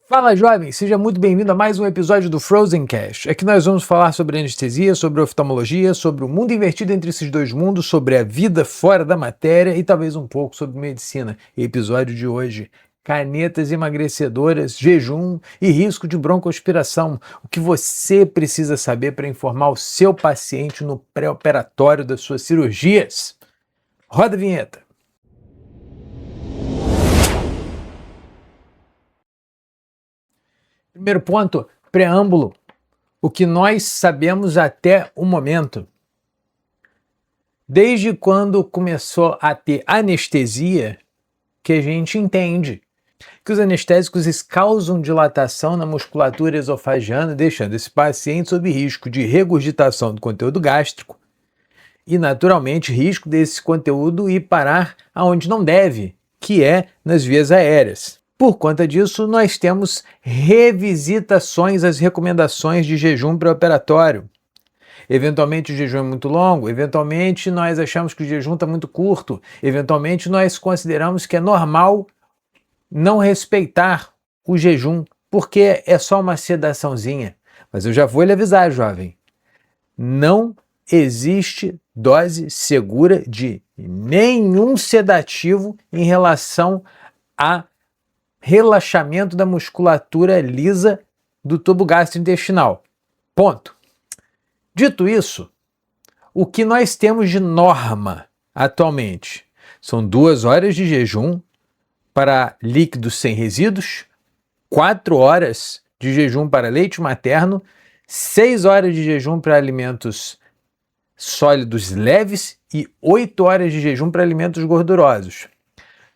Fala, jovem! Seja muito bem-vindo a mais um episódio do Frozen Cast. Aqui nós vamos falar sobre anestesia, sobre oftalmologia, sobre o mundo invertido entre esses dois mundos, sobre a vida fora da matéria e talvez um pouco sobre medicina. E episódio de hoje: canetas emagrecedoras, jejum e risco de broncoaspiração. O que você precisa saber para informar o seu paciente no pré-operatório das suas cirurgias. Roda a vinheta! Primeiro ponto, preâmbulo. O que nós sabemos até o momento. Desde quando começou a ter anestesia, que a gente entende que os anestésicos causam dilatação na musculatura esofagiana, deixando esse paciente sob risco de regurgitação do conteúdo gástrico e, naturalmente, risco desse conteúdo ir parar aonde não deve, que é nas vias aéreas. Por conta disso, nós temos revisitações às recomendações de jejum pré-operatório. Eventualmente o jejum é muito longo, eventualmente nós achamos que o jejum está muito curto, eventualmente nós consideramos que é normal não respeitar o jejum, porque é só uma sedaçãozinha. Mas eu já vou lhe avisar, jovem, não existe dose segura de nenhum sedativo em relação a relaxamento da musculatura lisa do tubo gastrointestinal. Ponto. Dito isso, o que nós temos de norma atualmente são 2 horas de jejum para líquidos sem resíduos, 4 horas de jejum para leite materno, 6 horas de jejum para alimentos sólidos leves e 8 horas de jejum para alimentos gordurosos.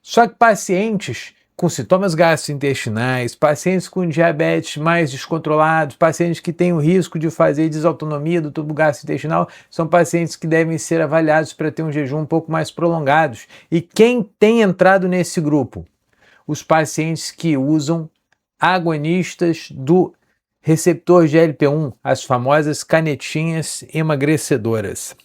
Só que pacientes com sintomas gastrointestinais, pacientes com diabetes mais descontrolados, pacientes que têm o risco de fazer desautonomia do tubo gastrointestinal, são pacientes que devem ser avaliados para ter um jejum um pouco mais prolongado. E quem tem entrado nesse grupo? Os pacientes que usam agonistas do receptor GLP-1, as famosas canetinhas emagrecedoras.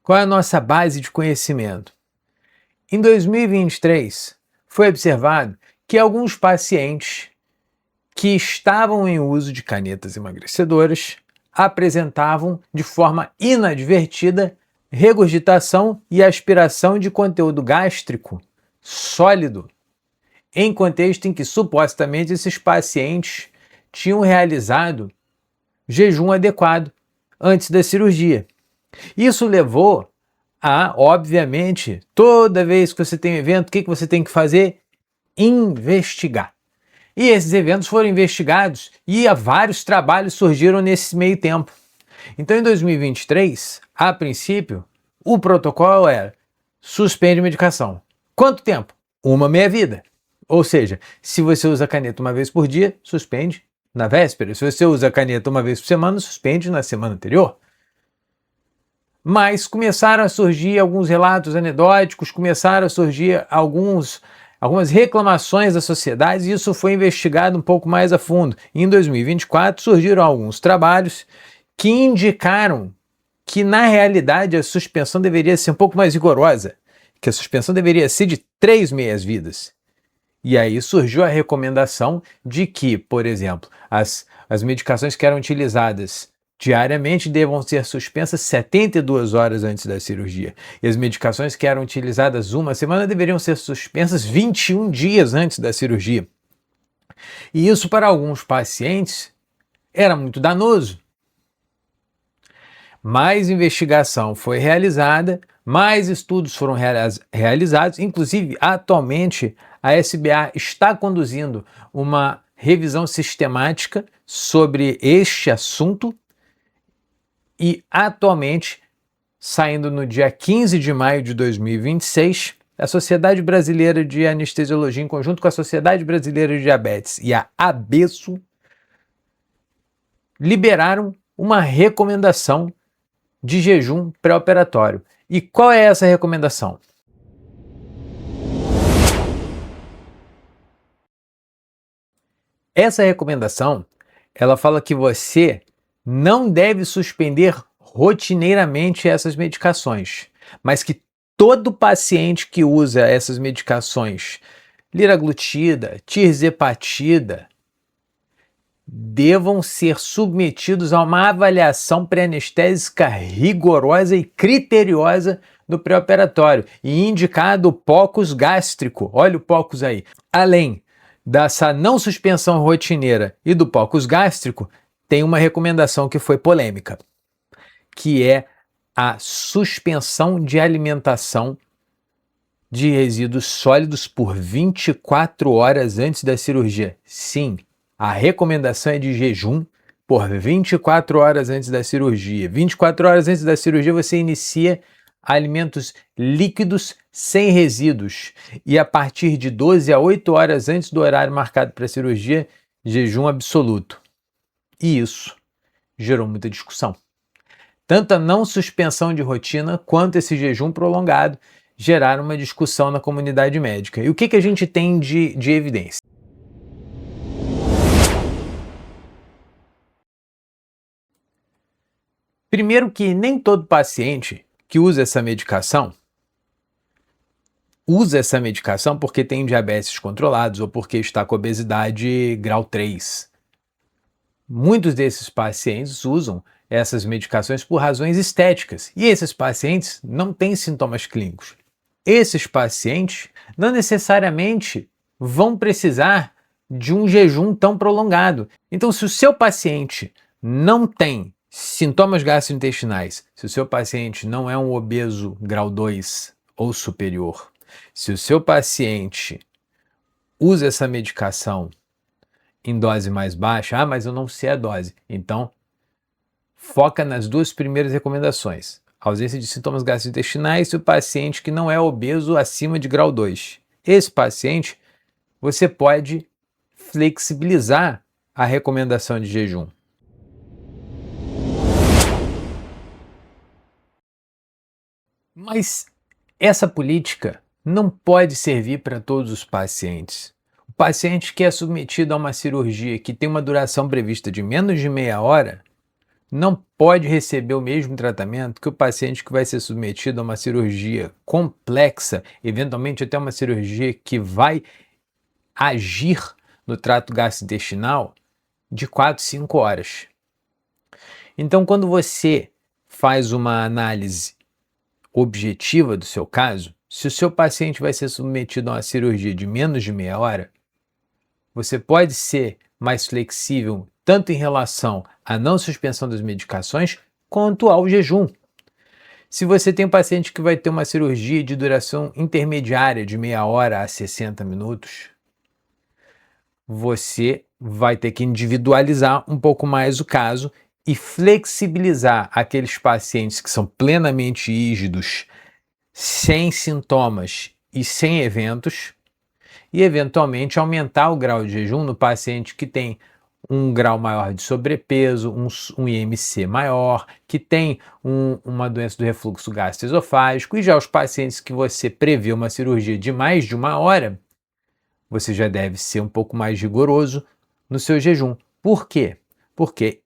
Qual é a nossa base de conhecimento? Em 2023, foi observado que alguns pacientes que estavam em uso de canetas emagrecedoras apresentavam de forma inadvertida regurgitação e aspiração de conteúdo gástrico sólido, em contexto em que supostamente esses pacientes tinham realizado jejum adequado antes da cirurgia. Isso levou a, obviamente, toda vez que você tem um evento, o que você tem que fazer? Investigar. E esses eventos foram investigados e vários trabalhos surgiram nesse meio tempo. Então, em 2023, a princípio, o protocolo era suspende medicação. Quanto tempo? 1 meia-vida. Ou seja, se você usa caneta uma vez por dia, suspende na véspera. Se você usa caneta uma vez por semana, suspende na semana anterior. Mas começaram a surgir alguns relatos anedóticos, começaram a surgir algumas reclamações da sociedade e isso foi investigado um pouco mais a fundo. Em 2024 surgiram alguns trabalhos que indicaram que na realidade a suspensão deveria ser um pouco mais rigorosa, que a suspensão deveria ser de 3 meias-vidas. E aí surgiu a recomendação de que, por exemplo, as medicações que eram utilizadas diariamente devam ser suspensas 72 horas antes da cirurgia. E as medicações que eram utilizadas 1 semana deveriam ser suspensas 21 dias antes da cirurgia. E isso para alguns pacientes era muito danoso. Mais investigação foi realizada, mais estudos foram realizados, inclusive atualmente a SBA está conduzindo uma revisão sistemática sobre este assunto. E, atualmente, saindo no dia 15 de maio de 2026, a Sociedade Brasileira de Anestesiologia, em conjunto com a Sociedade Brasileira de Diabetes e a ABESO, liberaram uma recomendação de jejum pré-operatório. E qual é essa recomendação? Essa recomendação, ela fala que você não deve suspender rotineiramente essas medicações, mas que todo paciente que usa essas medicações, liraglutida, tirzepatida, devam ser submetidos a uma avaliação pré-anestésica rigorosa e criteriosa no pré-operatório e indicado o POCUS gástrico. Olha o POCUS aí. Além dessa não suspensão rotineira e do POCUS gástrico, tem uma recomendação que foi polêmica, que é a suspensão de alimentação de resíduos sólidos por 24 horas antes da cirurgia. Sim, a recomendação é de jejum por 24 horas antes da cirurgia. 24 horas antes da cirurgia você inicia alimentos líquidos sem resíduos e a partir de 12 a 8 horas antes do horário marcado para a cirurgia, jejum absoluto. E isso gerou muita discussão. Tanto a não suspensão de rotina quanto esse jejum prolongado geraram uma discussão na comunidade médica. E o que a gente tem de evidência? Primeiro que nem todo paciente que usa essa medicação porque tem diabetes controlados ou porque está com obesidade grau 3. Muitos desses pacientes usam essas medicações por razões estéticas e esses pacientes não têm sintomas clínicos. Esses pacientes não necessariamente vão precisar de um jejum tão prolongado. Então, se o seu paciente não tem sintomas gastrointestinais, se o seu paciente não é um obeso grau 2 ou superior, se o seu paciente usa essa medicação em dose mais baixa, mas eu não sei a dose, então foca nas duas primeiras recomendações. Ausência de sintomas gastrointestinais e o paciente que não é obeso acima de grau 2. Esse paciente, você pode flexibilizar a recomendação de jejum. Mas essa política não pode servir para todos os pacientes. O paciente que é submetido a uma cirurgia que tem uma duração prevista de menos de meia hora não pode receber o mesmo tratamento que o paciente que vai ser submetido a uma cirurgia complexa, eventualmente até uma cirurgia que vai agir no trato gastrointestinal de 4, 5 horas. Então, quando você faz uma análise objetiva do seu caso, se o seu paciente vai ser submetido a uma cirurgia de menos de meia hora, você pode ser mais flexível tanto em relação à não suspensão das medicações quanto ao jejum. Se você tem um paciente que vai ter uma cirurgia de duração intermediária de meia hora a 60 minutos, você vai ter que individualizar um pouco mais o caso e flexibilizar aqueles pacientes que são plenamente rígidos, sem sintomas e sem eventos, e eventualmente aumentar o grau de jejum no paciente que tem um grau maior de sobrepeso, um IMC maior, que tem uma doença do refluxo gastroesofágico, e já os pacientes que você prevê uma cirurgia de mais de uma hora, você já deve ser um pouco mais rigoroso no seu jejum. Por quê? Porque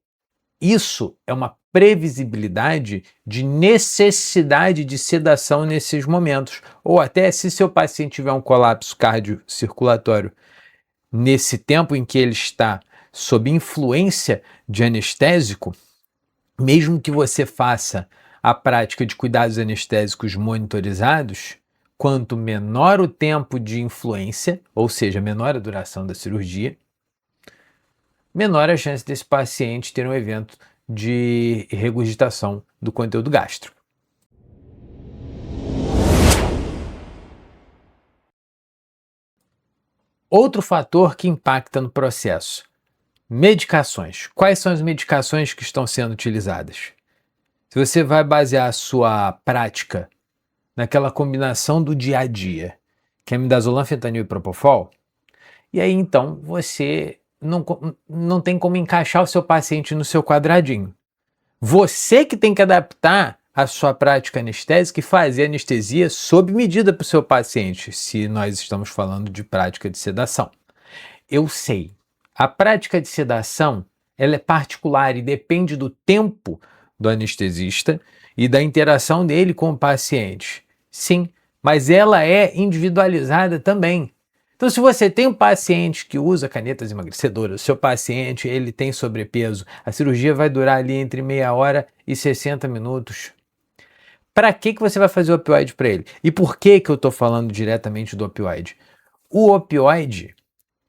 isso é uma previsibilidade de necessidade de sedação nesses momentos. Ou até se seu paciente tiver um colapso cardiocirculatório nesse tempo em que ele está sob influência de anestésico, mesmo que você faça a prática de cuidados anestésicos monitorizados, quanto menor o tempo de influência, ou seja, menor a duração da cirurgia, menor a chance desse paciente ter um evento de regurgitação do conteúdo gástrico. Outro fator que impacta no processo: medicações. Quais são as medicações que estão sendo utilizadas? Se você vai basear a sua prática naquela combinação do dia a dia, que é midazolam, fentanil e propofol, e aí então você não tem como encaixar o seu paciente no seu quadradinho. Você que tem que adaptar a sua prática anestésica e fazer anestesia sob medida para o seu paciente, se nós estamos falando de prática de sedação. Eu sei, a prática de sedação ela é particular e depende do tempo do anestesista e da interação dele com o paciente. Sim, mas ela é individualizada também. Então, se você tem um paciente que usa canetas emagrecedoras, o seu paciente ele tem sobrepeso, a cirurgia vai durar ali entre meia hora e 60 minutos. Para que você vai fazer o opioide para ele? E por que eu estou falando diretamente do opioide? O opioide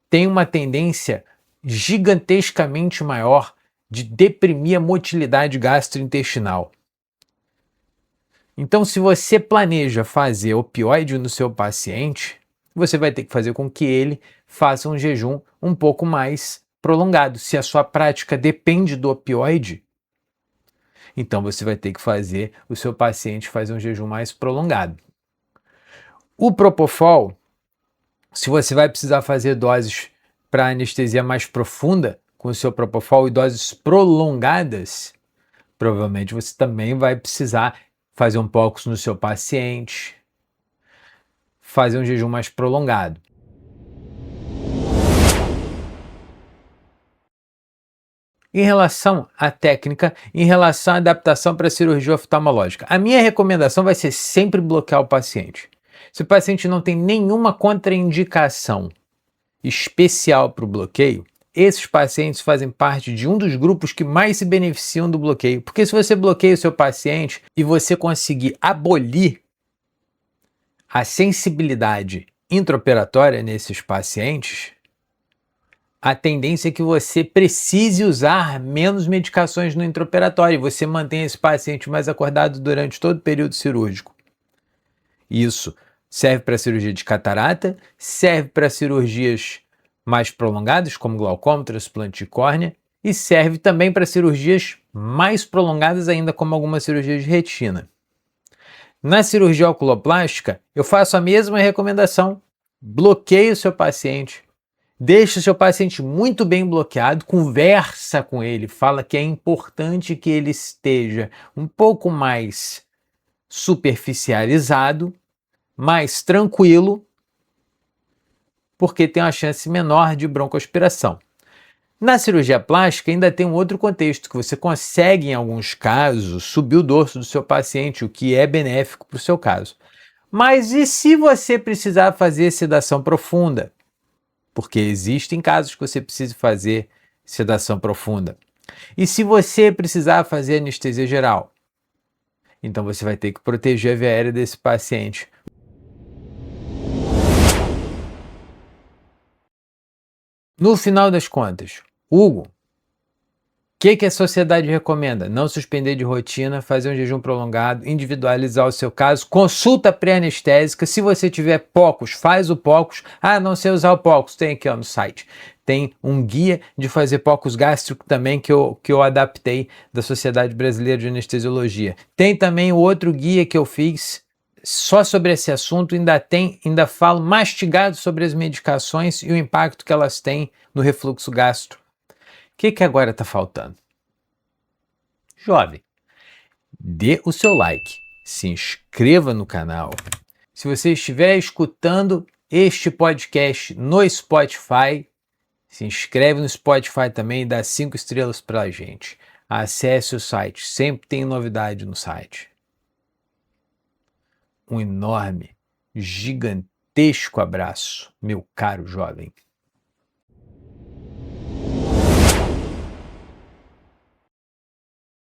tem uma tendência gigantescamente maior de deprimir a motilidade gastrointestinal. Então, se você planeja fazer opioide no seu paciente, você vai ter que fazer com que ele faça um jejum um pouco mais prolongado. Se a sua prática depende do opioide, então você vai ter que fazer o seu paciente fazer um jejum mais prolongado. O Propofol, se você vai precisar fazer doses para anestesia mais profunda com o seu Propofol e doses prolongadas, provavelmente você também vai precisar fazer um POCUS no seu paciente, fazer um jejum mais prolongado. Em relação à técnica, em relação à adaptação para a cirurgia oftalmológica, a minha recomendação vai ser sempre bloquear o paciente. Se o paciente não tem nenhuma contraindicação especial para o bloqueio, esses pacientes fazem parte de um dos grupos que mais se beneficiam do bloqueio. Porque se você bloqueia o seu paciente e você conseguir abolir a sensibilidade intraoperatória nesses pacientes, a tendência é que você precise usar menos medicações no intraoperatório e você mantém esse paciente mais acordado durante todo o período cirúrgico. Isso serve para cirurgia de catarata, serve para cirurgias mais prolongadas, como glaucoma, transplante de córnea, e serve também para cirurgias mais prolongadas ainda, como algumas cirurgias de retina. Na cirurgia oculoplástica, eu faço a mesma recomendação: bloqueie o seu paciente, deixe o seu paciente muito bem bloqueado, conversa com ele, fala que é importante que ele esteja um pouco mais superficializado, mais tranquilo, porque tem uma chance menor de broncoaspiração. Na cirurgia plástica ainda tem um outro contexto, que você consegue em alguns casos subir o dorso do seu paciente, o que é benéfico para o seu caso. Mas e se você precisar fazer sedação profunda? Porque existem casos que você precisa fazer sedação profunda. E se você precisar fazer anestesia geral? Então você vai ter que proteger a via aérea desse paciente. No final das contas, Hugo, o que a sociedade recomenda? Não suspender de rotina, fazer um jejum prolongado, individualizar o seu caso, consulta pré-anestésica. Se você tiver POCUS, faz o POCUS. Ah, não sei usar o POCUS, tem aqui no site. Tem um guia de fazer POCUS gástrico também que eu adaptei da Sociedade Brasileira de Anestesiologia. Tem também o outro guia que eu fiz só sobre esse assunto, ainda falo mastigado sobre as medicações e o impacto que elas têm no refluxo gastro. O que agora está faltando? Jovem, dê o seu like, se inscreva no canal. Se você estiver escutando este podcast no Spotify, se inscreve no Spotify também e dá 5 estrelas para a gente. Acesse o site, sempre tem novidade no site. Um enorme, gigantesco abraço, meu caro jovem.